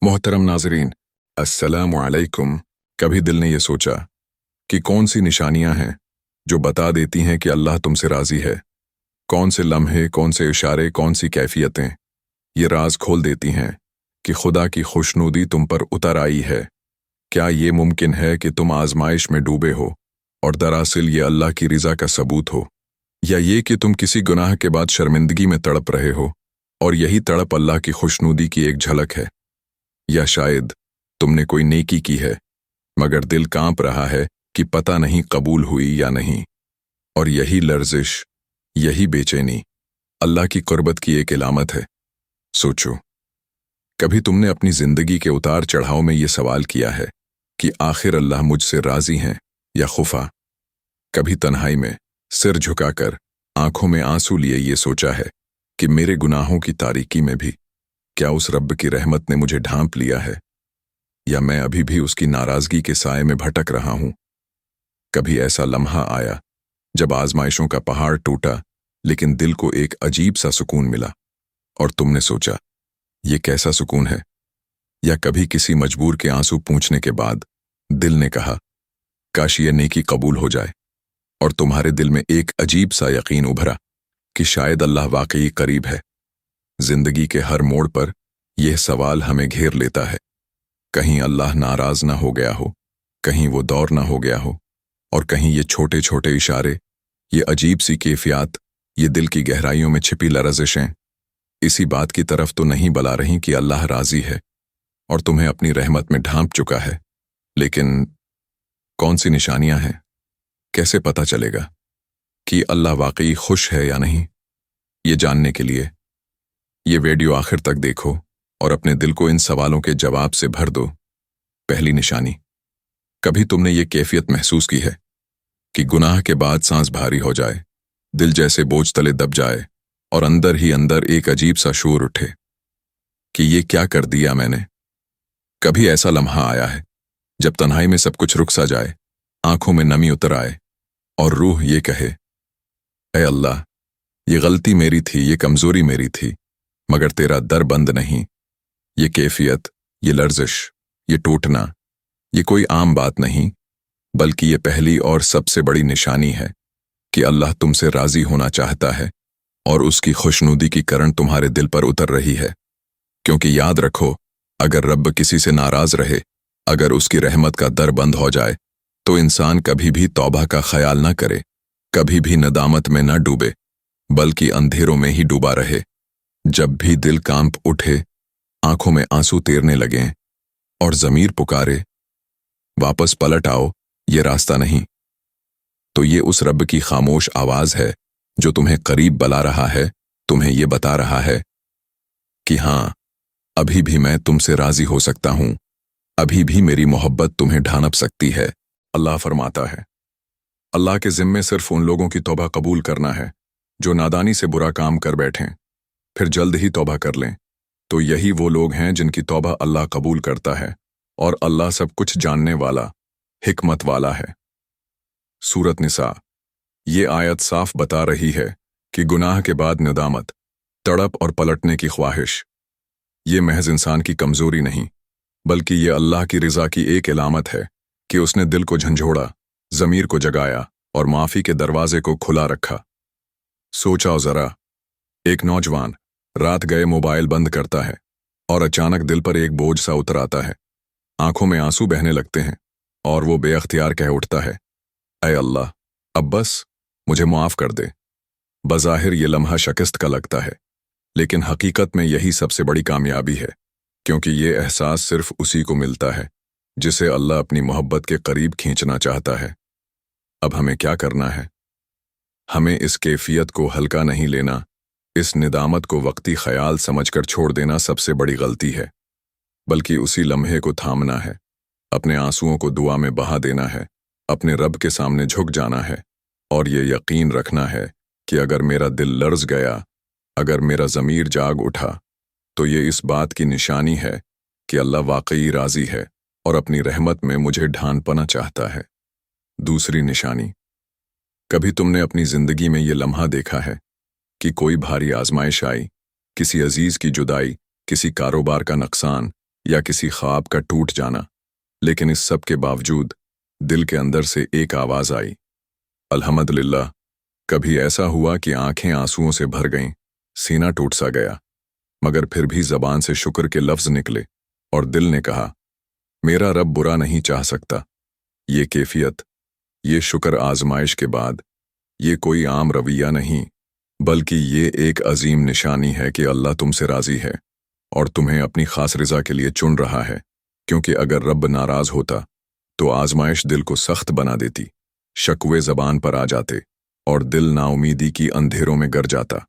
मोहतरम नाजरीन, अस्सलामु अलैकुम। कभी दिल ने ये सोचा कि कौन सी निशानियां हैं जो बता देती हैं कि अल्लाह तुमसे राज़ी है? कौन से लम्हे, कौन से इशारे, कौन सी कैफियतें ये राज खोल देती हैं कि खुदा की खुशनुदी तुम पर उतर आई है? क्या ये मुमकिन है कि तुम आजमाइश में डूबे हो और दरअसल ये अल्लाह की रिज़ा का सबूत हो, या ये कि तुम किसी गुनाह के बाद शर्मिंदगी में तड़प रहे हो और यही तड़प अल्लाह की खुशनुदी की एक झलक है? या शायद तुमने कोई नेकी की है मगर दिल कांप रहा है कि पता नहीं कबूल हुई या नहीं, और यही लर्जिश, यही बेचैनी अल्लाह की कुर्बत की एक इलामत है। सोचो, कभी तुमने अपनी जिंदगी के उतार चढ़ाव में ये सवाल किया है कि आखिर अल्लाह मुझसे राजी हैं या खुफा? कभी तन्हाई में सिर झुकाकर आंखों में आंसू लिए ये सोचा है कि मेरे गुनाहों की तारीकी में भी क्या उस रब की रहमत ने मुझे ढांप लिया है, या मैं अभी भी उसकी नाराजगी के साए में भटक रहा हूं? कभी ऐसा लम्हा आया जब आजमाइशों का पहाड़ टूटा लेकिन दिल को एक अजीब सा सुकून मिला, और तुमने सोचा ये कैसा सुकून है? या कभी किसी मजबूर के आंसू पूंछने के बाद दिल ने कहा काश ये नेकी कबूल हो जाए, और तुम्हारे दिल में एक अजीब सा यकीन उभरा कि शायद अल्लाह वाकई करीब है? जिंदगी के हर मोड़ पर यह सवाल हमें घेर लेता है। कहीं अल्लाह नाराज ना हो गया हो, कहीं वो दौर ना हो गया हो, और कहीं ये छोटे छोटे इशारे, ये अजीब सी कैफियत, ये दिल की गहराइयों में छिपी लरज़िशें इसी बात की तरफ तो नहीं बुला रही कि अल्लाह राजी है और तुम्हें अपनी रहमत में ढांप चुका है। लेकिन कौन सी निशानियां हैं? कैसे पता चलेगा कि अल्लाह वाकई खुश है या नहीं? ये जानने के लिए ये वीडियो आखिर तक देखो और अपने दिल को इन सवालों के जवाब से भर दो। पहली निशानी, कभी तुमने ये कैफियत महसूस की है कि गुनाह के बाद सांस भारी हो जाए, दिल जैसे बोझ तले दब जाए और अंदर ही अंदर एक अजीब सा शोर उठे कि ये क्या कर दिया मैंने? कभी ऐसा लम्हा आया है जब तन्हाई में सब कुछ रुक सा जाए, आंखों में नमी उतर आए और रूह ये कहे, ऐ अल्लाह, ये गलती मेरी थी, ये कमजोरी मेरी थी, मगर तेरा दर बंद नहीं। ये कैफियत, ये लर्जिश, ये टूटना, ये कोई आम बात नहीं, बल्कि ये पहली और सबसे बड़ी निशानी है कि अल्लाह तुमसे राजी होना चाहता है और उसकी खुशनुदी की किरण तुम्हारे दिल पर उतर रही है। क्योंकि याद रखो, अगर रब किसी से नाराज रहे, अगर उसकी रहमत का दर बंद हो जाए, तो इंसान कभी भी तौबा का ख्याल ना करे, कभी भी नदामत में ना डूबे, बल्कि अंधेरों में ही डूबा रहे। जब भी दिल कांप उठे, आंखों में आंसू तैरने लगें और ज़मीर पुकारे वापस पलट आओ, ये रास्ता नहीं, तो ये उस रब की खामोश आवाज है जो तुम्हें करीब बुला रहा है, तुम्हें ये बता रहा है कि हाँ, अभी भी मैं तुमसे राजी हो सकता हूं, अभी भी मेरी मोहब्बत तुम्हें ढांप सकती है। अल्लाह फरमाता है, अल्लाह के जिम्मे सिर्फ उन लोगों की तौबा कबूल करना है जो नादानी से बुरा काम कर बैठें फिर जल्द ही तौबा कर लें। तो यही वो लोग हैं जिनकी तौबा अल्लाह कबूल करता है, और अल्लाह सब कुछ जानने वाला, हिकमत वाला है। सूरत निसा। ये आयत साफ बता रही है कि गुनाह के बाद नदामत, तड़प और पलटने की ख्वाहिश, ये महज इंसान की कमजोरी नहीं, बल्कि ये अल्लाह की रिज़ा की एक इलामत है कि उसने दिल को झंझोड़ा, ज़मीर को जगाया और माफ़ी के दरवाजे को खुला रखा। सोचाओ ज़रा, एक नौजवान रात गए मोबाइल बंद करता है और अचानक दिल पर एक बोझ सा उतर आता है, आंखों में आंसू बहने लगते हैं और वो बेअख्तियार कह उठता है, ऐ अल्लाह, अब बस मुझे माफ़ कर दे। बज़ाहिर ये लम्हा शिकस्त का लगता है, लेकिन हकीकत में यही सबसे बड़ी कामयाबी है, क्योंकि ये एहसास सिर्फ उसी को मिलता है जिसे अल्लाह अपनी मोहब्बत के करीब खींचना चाहता है। अब हमें क्या करना है? हमें इस कैफियत को हल्का नहीं लेना, इस निदामत को वक्ती ख्याल समझकर छोड़ देना सबसे बड़ी गलती है, बल्कि उसी लम्हे को थामना है, अपने आंसुओं को दुआ में बहा देना है, अपने रब के सामने झुक जाना है और ये यकीन रखना है कि अगर मेरा दिल लर्ज गया, अगर मेरा ज़मीर जाग उठा, तो ये इस बात की निशानी है कि अल्लाह वाकई राजी है और अपनी रहमत में मुझे ढांपना चाहता है। दूसरी निशानी, कभी तुमने अपनी जिंदगी में ये लम्हा देखा है कि कोई भारी आजमाइश आई, किसी अजीज की जुदाई, किसी कारोबार का नुकसान, या किसी ख्वाब का टूट जाना, लेकिन इस सब के बावजूद दिल के अंदर से एक आवाज आई, अल्हम्दुलिल्लाह। कभी ऐसा हुआ कि आंखें आंसुओं से भर गईं, सीना टूट सा गया, मगर फिर भी जबान से शुक्र के लफ्ज निकले और दिल ने कहा, मेरा रब बुरा नहीं चाह सकता। ये कैफियत, ये शुक्र आजमाइश के बाद, ये कोई आम रवैया नहीं, बल्कि ये एक अजीम निशानी है कि अल्लाह तुमसे राजी है और तुम्हें अपनी खास रज़ा के लिए चुन रहा है। क्योंकि अगर रब नाराज होता तो आजमाइश दिल को सख्त बना देती, शकवे जबान पर आ जाते और दिल नाउमीदी की अंधेरों में गर जाता।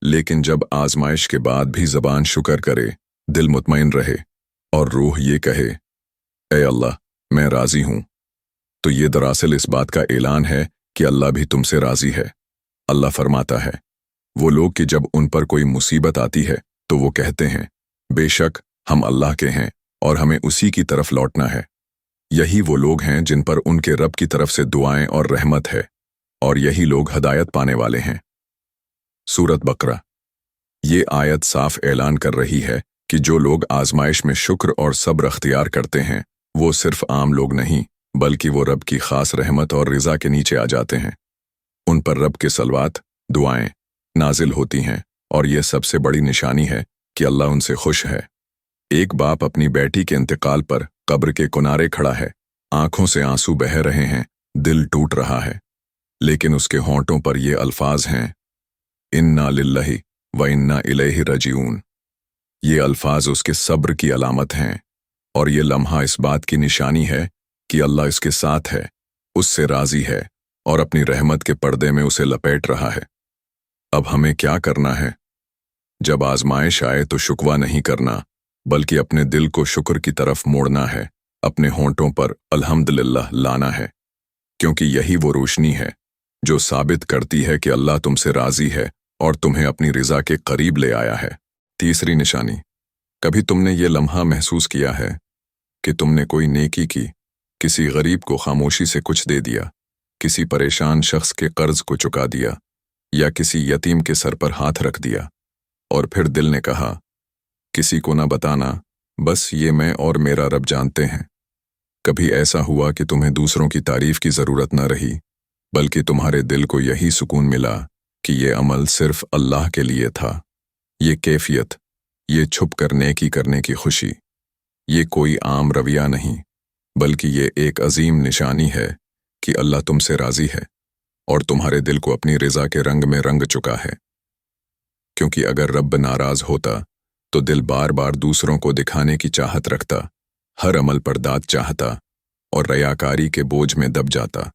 लेकिन जब आजमाइश के बाद भी जबान शुक्र करे, दिल मुतमईन रहे और रूह ये कहे, ए अल्लाह, मैं राजी हूं, तो ये दरअसल इस बात का ऐलान है कि अल्लाह भी तुमसे राजी है। अल्लाह फरमाता है, वो लोग कि जब उन पर कोई मुसीबत आती है तो वो कहते हैं, बेशक हम अल्लाह के हैं और हमें उसी की तरफ लौटना है। यही वो लोग हैं जिन पर उनके रब की तरफ से दुआएं और रहमत है, और यही लोग हदायत पाने वाले हैं। सूरत बकरा। ये आयत साफ ऐलान कर रही है कि जो लोग आजमाइश में शुक्र और सब्र अख्तियार करते हैं, वो सिर्फ आम लोग नहीं, बल्कि वो रब की खास रहमत और रिजा के नीचे आ जाते हैं। उन पर रब के सलवात, दुआएं नाजिल होती हैं, और ये सबसे बड़ी निशानी है कि अल्लाह उनसे खुश है। एक बाप अपनी बेटी के इंतकाल पर कब्र के किनारे खड़ा है, आंखों से आंसू बह रहे हैं, दिल टूट रहा है, लेकिन उसके होंठों पर ये अल्फाज हैं, इन्ना लिल्लाहि व इन्ना इलैहि राजिऊन। ये अल्फाज उसके सब्र की अलामत हैं, और ये लम्हा इस बात की निशानी है कि अल्लाह इसके साथ है, उससे राजी है और अपनी रहमत के पर्दे में उसे लपेट रहा है। अब हमें क्या करना है? जब आजमाइश आए तो शुकवा नहीं करना, बल्कि अपने दिल को शुक्र की तरफ मोड़ना है, अपने होंठों पर अल्हम्दुलिल्लाह लाना है, क्योंकि यही वो रोशनी है जो साबित करती है कि अल्लाह तुमसे राजी है और तुम्हें अपनी रिजा के करीब ले आया है। तीसरी निशानी, कभी तुमने ये लम्हा महसूस किया है कि तुमने कोई नेकी की, किसी गरीब को खामोशी से कुछ दे दिया, किसी परेशान शख्स के कर्ज को चुका दिया, या किसी यतीम के सर पर हाथ रख दिया, और फिर दिल ने कहा, किसी को ना बताना, बस ये मैं और मेरा रब जानते हैं। कभी ऐसा हुआ कि तुम्हें दूसरों की तारीफ की जरूरत न रही, बल्कि तुम्हारे दिल को यही सुकून मिला कि ये अमल सिर्फ अल्लाह के लिए था। ये कैफियत, ये छुप कर नेकी करने की खुशी, ये कोई आम रवैया नहीं, बल्कि ये एक अजीम निशानी है कि अल्लाह तुमसे राजी है और तुम्हारे दिल को अपनी रिजा के रंग में रंग चुका है। क्योंकि अगर रब नाराज होता तो दिल बार बार दूसरों को दिखाने की चाहत रखता, हर अमल पर दाद चाहता और रयाकारी के बोझ में दब जाता।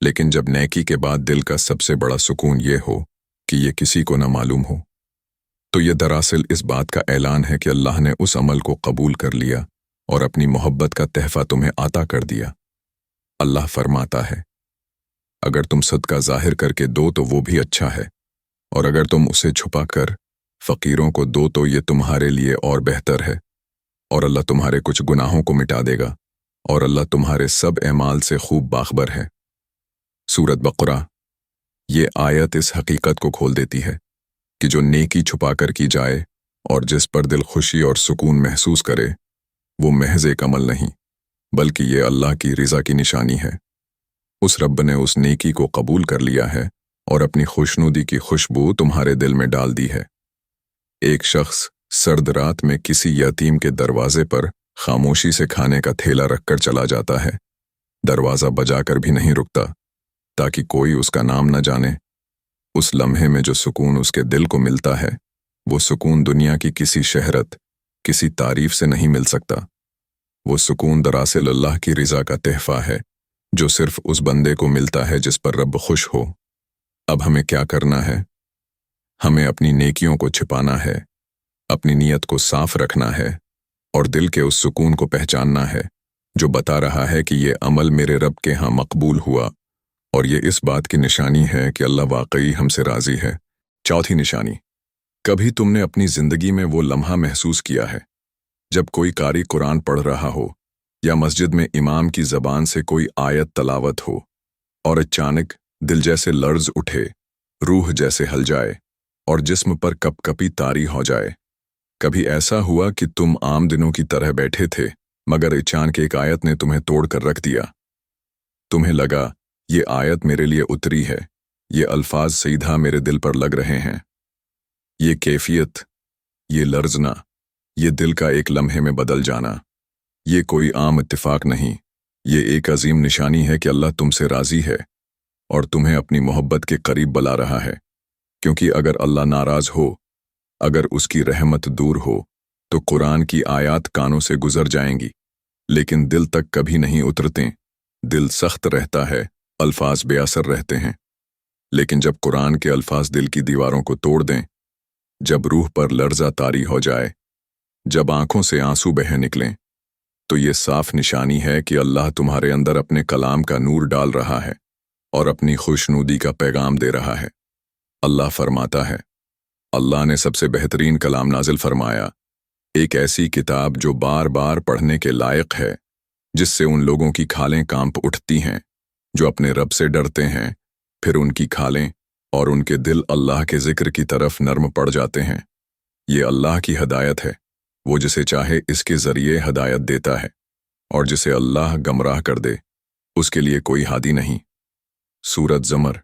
लेकिन जब नेकी के बाद दिल का सबसे बड़ा सुकून ये हो कि ये किसी को न मालूम हो, तो ये दरअसल इस बात का ऐलान है कि अल्लाह ने उस अमल को कबूल कर लिया और अपनी मोहब्बत का तहफा तुम्हें आता कर दिया। अल्लाह फरमाता है, अगर तुम सदका जाहिर करके दो तो वो भी अच्छा है, और अगर तुम उसे छुपा कर फ़कीरों को दो तो ये तुम्हारे लिए और बेहतर है, और अल्लाह तुम्हारे कुछ गुनाहों को मिटा देगा, और अल्लाह तुम्हारे सब एमाल से खूब बाखबर है। सूरत बकरा। ये आयत इस हकीकत को खोल देती है कि जो नेकी छुपा कर की जाए और जिस पर दिल खुशी और सुकून महसूस करे, वो महज एक अमल नहीं, बल्कि ये अल्लाह की रिजा की निशानी है। उस रब ने उस नेकी को कबूल कर लिया है और अपनी खुशनुदी की खुशबू तुम्हारे दिल में डाल दी है। एक शख्स सर्द रात में किसी यतीम के दरवाजे पर खामोशी से खाने का थैला रखकर चला जाता है, दरवाज़ा बजाकर भी नहीं रुकता ताकि कोई उसका नाम न जाने। उस लम्हे में जो सुकून उसके दिल को मिलता है, वो सुकून दुनिया की किसी शहरत, किसी तारीफ से नहीं मिल सकता। वो सुकून दरअसल अल्लाह की रिजा का तहफा है जो सिर्फ उस बंदे को मिलता है जिस पर रब खुश हो। अब हमें क्या करना है? हमें अपनी नेकियों को छिपाना है, अपनी नीयत को साफ रखना है और दिल के उस सुकून को पहचानना है जो बता रहा है कि ये अमल मेरे रब के यहाँ मकबूल हुआ, और ये इस बात की निशानी है कि अल्लाह वाकई हमसे राजी है। चौथी निशानी, कभी तुमने अपनी जिंदगी में वो लम्हा महसूस किया है जब कोई कारी कुरान पढ़ रहा हो या मस्जिद में इमाम की ज़बान से कोई आयत तलावत हो और अचानक दिल जैसे लर्ज उठे, रूह जैसे हल जाए और जिस्म पर कपकपी तारी हो जाए? कभी ऐसा हुआ कि तुम आम दिनों की तरह बैठे थे, मगर अचानक एक आयत ने तुम्हें तोड़ कर रख दिया। तुम्हें लगा, ये आयत मेरे लिए उतरी है, ये अल्फाज सीधा मेरे दिल पर लग रहे हैं। ये कैफियत, ये लर्जना, ये दिल का एक लम्हे में बदल जाना, ये कोई आम इत्तिफाक नहीं, ये एक अजीम निशानी है कि अल्लाह तुमसे राज़ी है और तुम्हें अपनी मोहब्बत के करीब बुला रहा है। क्योंकि अगर अल्लाह नाराज़ हो, अगर उसकी रहमत दूर हो, तो कुरान की आयत कानों से गुजर जाएंगी, लेकिन दिल तक कभी नहीं उतरते। दिल सख्त रहता है, अल्फाज बेअसर रहते हैं। लेकिन जब कुरान के अल्फाज दिल की दीवारों को तोड़ दें, जब रूह पर लर्जा तारी हो जाए, जब आंखों से आंसू बह निकलें, तो ये साफ निशानी है कि अल्लाह तुम्हारे अंदर अपने कलाम का नूर डाल रहा है और अपनी खुशनुदी का पैगाम दे रहा है। अल्लाह फरमाता है, अल्लाह ने सबसे बेहतरीन कलाम नाजिल फरमाया, एक ऐसी किताब जो बार बार पढ़ने के लायक है, जिससे उन लोगों की खालें कांप उठती हैं जो अपने रब से डरते हैं, फिर उनकी खालें और उनके दिल अल्लाह के जिक्र की तरफ नर्म पड़ जाते हैं। ये अल्लाह की हदायत है, वो जिसे चाहे इसके ज़रिए हदायत देता है, और जिसे अल्लाह गमराह कर दे उसके लिए कोई हादी नहीं। सूरत ज़मर।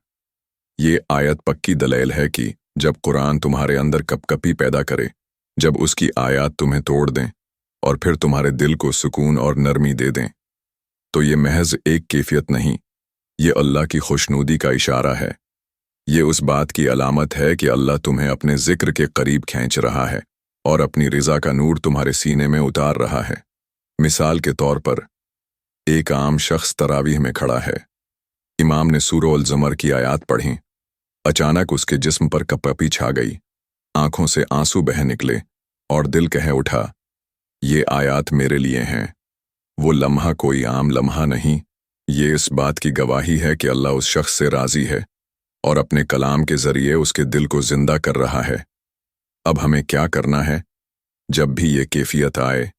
ये आयत पक्की दलील है कि जब कुरान तुम्हारे अंदर कपकपी पैदा करे, जब उसकी आयत तुम्हें तोड़ दें और फिर तुम्हारे दिल को सुकून और नरमी दे दें, तो ये महज एक कैफियत नहीं, ये अल्लाह की खुशनुदी का इशारा है। ये उस बात की अलामत है कि अल्लाह तुम्हें अपने जिक्र के करीब खींच रहा है और अपनी रिज़ा का नूर तुम्हारे सीने में उतार रहा है। मिसाल के तौर पर, एक आम शख्स तरावीह में खड़ा है। इमाम ने सूरह अल-ज़मर की आयत पढ़ी। अचानक उसके जिस्म पर कपकपी छा गई, आंखों से आंसू बह निकले और दिल कह उठा, ये आयत मेरे लिए हैं। वो लम्हा कोई आम लम्हा नहीं, ये इस बात की गवाही है कि अल्लाह उस शख्स से राज़ी है और अपने कलाम के ज़रिए उसके दिल को जिंदा कर रहा है। अब हमें क्या करना है? जब भी ये कैफियत आए,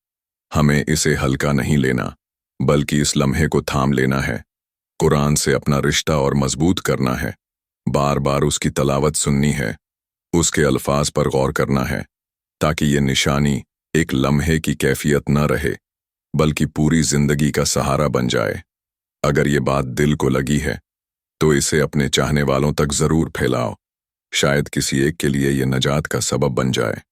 हमें इसे हल्का नहीं लेना, बल्कि इस लम्हे को थाम लेना है। कुरान से अपना रिश्ता और मजबूत करना है, बार बार उसकी तलावत सुननी है, उसके अल्फाज पर गौर करना है, ताकि ये निशानी एक लम्हे की कैफियत न रहे, बल्कि पूरी जिंदगी का सहारा बन जाए। अगर ये बात दिल को लगी है, तो इसे अपने चाहने वालों तक ज़रूर फैलाओ। शायद किसी एक के लिए ये नजात का सबब बन जाए।